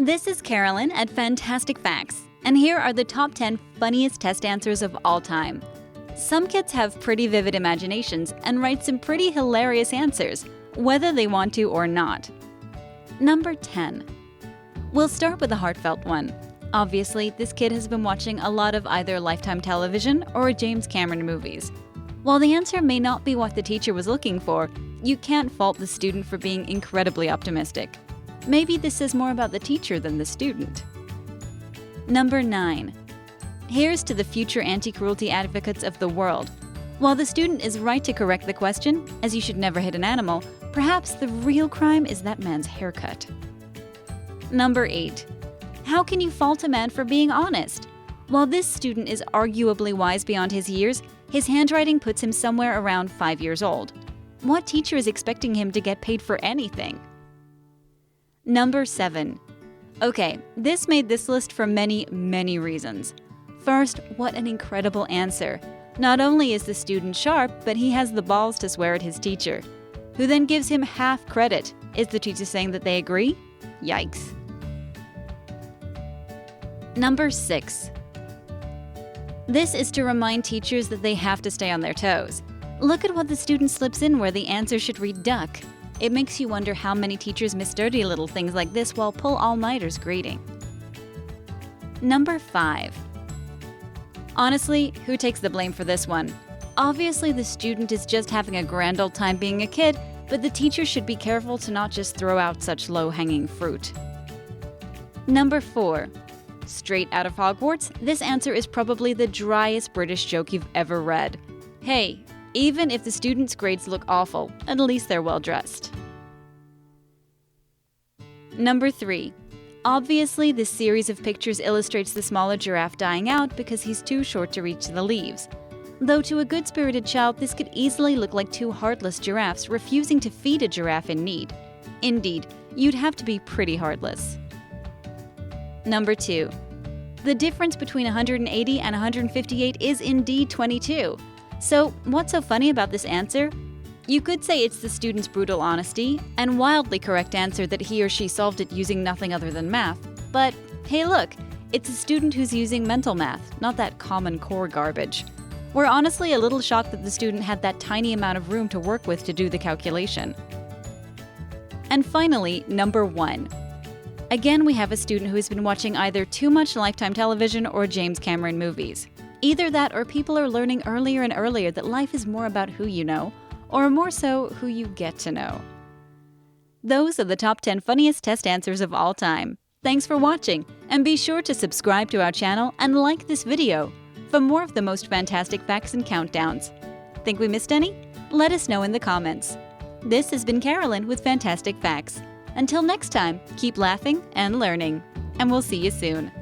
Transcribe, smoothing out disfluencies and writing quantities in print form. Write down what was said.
This is Carolyn at Fantastic Facts, and here are the top 10 funniest test answers of all time. Some kids have pretty vivid imaginations and write some pretty hilarious answers, whether they want to or not. Number 10. We'll start with a heartfelt one. Obviously, this kid has been watching a lot of either Lifetime television or James Cameron movies. While the answer may not be what the teacher was looking for, you can't fault the student for being incredibly optimistic. Maybe this says more about the teacher than the student. Number 9. Here's to the future anti-cruelty advocates of the world. While the student is right to correct the question, as you should never hit an animal, perhaps the real crime is that man's haircut. Number 8. How can you fault a man for being honest? While this student is arguably wise beyond his years, his handwriting puts him somewhere around 5 years old. What teacher is expecting him to get paid for anything? Number 7. Okay, this made this list for many, many reasons. First, what an incredible answer. Not only is the student sharp, but he has the balls to swear at his teacher, who then gives him half credit. Is the teacher saying that they agree? Yikes. Number 6. This is to remind teachers that they have to stay on their toes. Look at what the student slips in where the answer should read duck. It makes you wonder how many teachers miss dirty little things like this while pull all-nighters grading. Number 5. Honestly, who takes the blame for this one? Obviously, the student is just having a grand old time being a kid, but the teacher should be careful to not just throw out such low-hanging fruit. Number 4. Straight out of Hogwarts, this answer is probably the driest British joke you've ever read. Hey, even if the students' grades look awful, at least they're well-dressed. Number 3. Obviously, this series of pictures illustrates the smaller giraffe dying out because he's too short to reach the leaves. Though to a good-spirited child, this could easily look like two heartless giraffes refusing to feed a giraffe in need. Indeed, you'd have to be pretty heartless. Number 2. The difference between 180 and 158 is indeed 22. So, what's so funny about this answer? You could say it's the student's brutal honesty and wildly correct answer that he or she solved it using nothing other than math. But hey look, it's a student who's using mental math, not that Common Core garbage. We're honestly a little shocked that the student had that tiny amount of room to work with to do the calculation. And finally, number 1. Again, we have a student who has been watching either too much Lifetime television or James Cameron movies. Either that or people are learning earlier and earlier that life is more about who you know, or more so, who you get to know. Those are the top 10 funniest test answers of all time. Thanks for watching, and be sure to subscribe to our channel and like this video for more of the most fantastic facts and countdowns. Think we missed any? Let us know in the comments. This has been Carolyn with Fantastic Facts. Until next time, keep laughing and learning, and we'll see you soon.